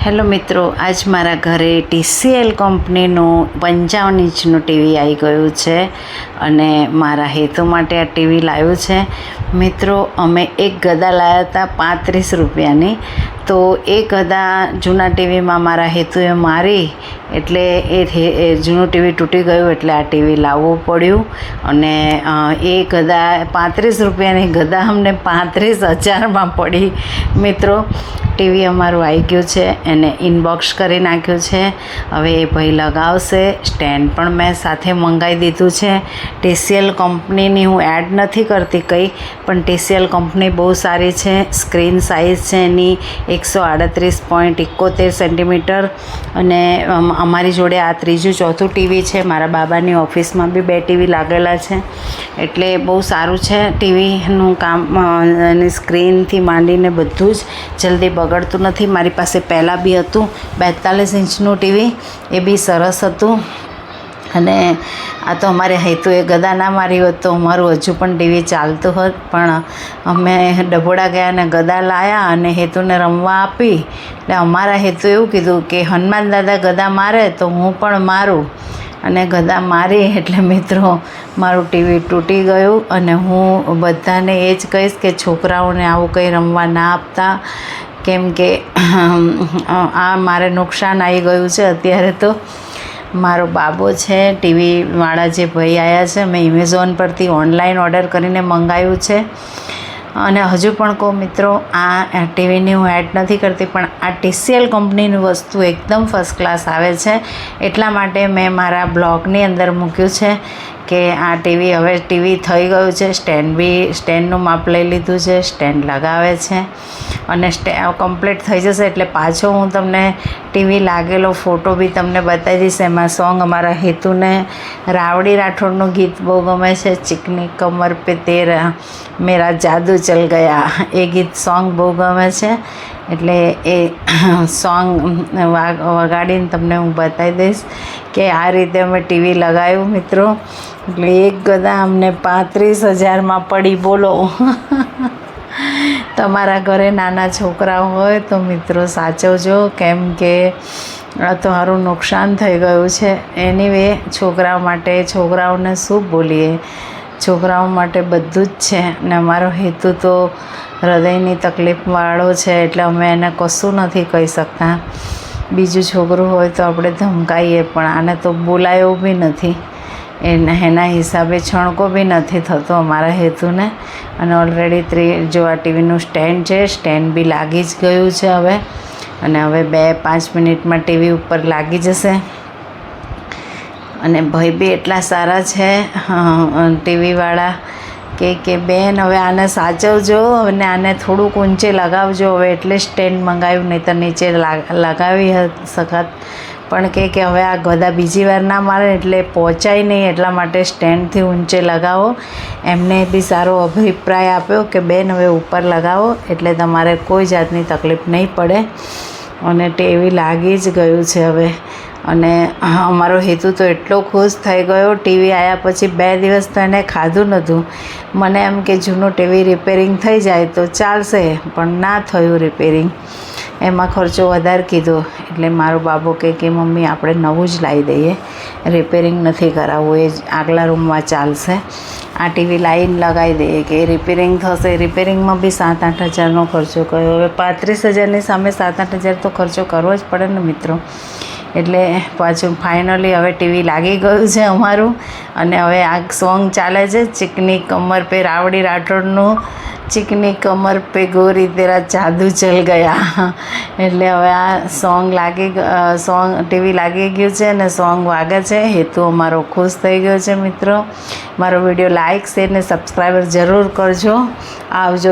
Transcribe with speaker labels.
Speaker 1: Hello મિત્રો, આજ મારા ઘરે TCL કંપનીનું 55 ઇંચનું ટીવી આવી ગયું છે અને મારા હેતુ માટે આ ટીવી લાવ્યું છે. મિત્રો, અમે એક ગદા લાવ્યા હતા 35 રૂપિયાની. તો એ ગદા જૂના ટીવીમાં મારા હેતુએ મારી એટલે એ જૂનું ટીવી તૂટી ગયું, એટલે આ ટીવી લાવવું પડ્યું. અને એ ગદા 35 રૂપિયાની ગદા અમને 35,000માં પડી. મિત્રો, ટીવી અમારું આવી ગયું છે, એને ઇનબોક્સ કરી નાખ્યું છે. હવે એ ભાઈ લગાવશે. સ્ટેન્ડ પણ મેં સાથે મંગાવી દીધું છે. TCL કંપનીની હું એડ નથી કરતી કંઈ, પણ TCL કંપની બહુ સારી છે. સ્ક્રીન સાઇઝ છે એની 138.71 સેન્ટીમીટર અને અમારી જોડે આ ત્રીજું ચોથું ટીવી છે. મારા બાબાની ઓફિસમાં બી 2 ટીવી લાગેલા છે, એટલે બહુ સારું છે. ટીવીનું કામ એની સ્ક્રીનથી માંડીને બધું જ જલ્દી બગડતું નથી. મારી પાસે પહેલાં બી હતું 42 ઇંચનું ટીવી, એ બી સરસ હતું. અને આ તો અમારે હેતુએ ગદા ના મારી હોત તો અમારું હજુ પણ ટીવી ચાલતું હોત, પણ અમે ડભોડા ગયા અને ગદા લાવ્યા અને હેતુને રમવા આપી. એટલે અમારા હેતુ એવું કીધું કે હનુમાન દાદા ગદા મારે તો હું પણ મારું, અને ગદા મારી એટલે મિત્રો મારું ટીવી તૂટી ગયું. અને હું બધાને એ જ કહીશ કે છોકરાઓને આવું કંઈ રમવા ના આપતા, કેમ કે આ મારે નુકસાન આવી ગયું છે. અત્યારે તો મારો બાબો છે, ટીવીવાળા જે ભાઈ આવ્યા છે, મેં એમેઝોન પરથી ઓનલાઈન ઓર્ડર કરીને મંગાવ્યું છે. અને હજુ પણ કહું મિત્રો, આ ટીવીની હું એડ નથી કરતી, પણ આ TCL કંપનીની વસ્તુ એકદમ ફર્સ્ટ ક્લાસ આવે છે. એટલા માટે મેં મારા બ્લોગની અંદર મૂક્યું છે કે આ ટીવી હવે ટીવી થઈ ગયું છે. સ્ટેન્ડનું માપ લઈ લીધું છે, સ્ટેન્ડ લગાવે છે અને કમ્પ્લીટ થઈ જશે એટલે પાછો હું તમને ટીવી લાગેલો ફોટો બી તમને બતાવી દઈશ. એમાં સોંગ અમારા હેતુને રાવડી રાઠોડનું ગીત બહુ ગમે છે, ચિકની કમર પે તેરા મેરા જાદુ ચલ ગયા. એ ગીત સોંગ બહુ ગમે છે, એટલે એ સોંગ વગાડીને તમને હું બતાવી દઈશ કે આ રીતે અમે ટીવી લગાવ્યું. મિત્રો, એટલે એક ગદા અમને 35,000માં પડી. બોલો. તમારા ઘરે નાના છોકરા હોય તો મિત્રો સાચવજો, કેમ કે આ તો સારું નુકસાન થઈ ગયું છે. એનીવે, છોકરાઓ માટે, છોકરાઓને શું બોલીએ, છોકરાઓ માટે બધું જ છે. ને અમારો હેતુ તો હૃદયની તકલીફવાળો છે, એટલે અમે એને કશું નથી કહી શકતા. બીજું છોકરું હોય તો આપણે ધમકાઈએ, પણ આને તો બોલાયો બી નથી. એના હિસાબે છણકો બી નથી થતો અમારા હેતુને. અને ઓલરેડી જો આ ટીવીનું સ્ટેન્ડ છે, સ્ટેન્ડ બી લાગી જ ગયું છે હવે. અને હવે 2-5 મિનિટમાં ટીવી ઉપર લાગી જશે. અને ભાઈ બી એટલા સારા છે ટીવીવાળા કે બેન હવે આને સાચવજો અને આને થોડુંક ઊંચે લગાવજો. હવે એટલે સ્ટેન્ડ મંગાવ્યું, નહીં તો નીચે લગાવી શકત. પણ કે હવે આ ગદા બીજી વાર ના મારે એટલે પહોંચાય નહીં, એટલા માટે સ્ટેન્ડથી ઊંચે લગાવો. એમને બી સારો અભિપ્રાય આપ્યો કે બેન હવે ઉપર લગાવો એટલે તમારે કોઈ જાતની તકલીફ નહીં પડે. અને ટીવી લાગી જ ગયું છે હવે. અને અમારો હેતુ તો એટલો ખુશ થઈ ગયો. ટીવી આવ્યા પછી 2 દિવસ તો એને ખાધું નહોતું. મને એમ કે જૂનું ટીવી રિપેરિંગ થઈ જાય તો ચાલશે, પણ ના થયું રિપેરિંગ. એમાં ખર્ચો વધારે કીધો, એટલે મારો બાબો કે મમ્મી આપણે નવું જ લાવી દઈએ, રિપેરિંગ નથી કરાવવું, એ જ આગલા રૂમમાં ચાલશે. આ ટીવી લાવીને લગાવી દઈએ કે રિપેરિંગ થશે. રિપેરિંગમાં બી 7-8 હજારનો ખર્ચો કર્યો. હવે 35,000ની સામે 7-8 હજાર તો ખર્ચો કરવો જ પડે ને મિત્રો. એટલે પાછું ફાઇનલી હવે ટીવી લાગી ગયું છે અમારું. અને હવે આ સોંગ ચાલે છે, ચિકની કમર પે રાવડી રાઠોડનું, ચિકની કમર પે ગોરી તેરા જાદુ ચલ ગયા. એટલે હવે આ સોંગ ટીવી લાગી ગયું છે અને સોંગ વાગે છે. હેતુ અમારો ખુશ થઈ ગયો છે. મિત્રો, મારો વિડીયો લાઇક, શેર ને સબસ્ક્રાઈબર જરૂર કરજો. આવજો.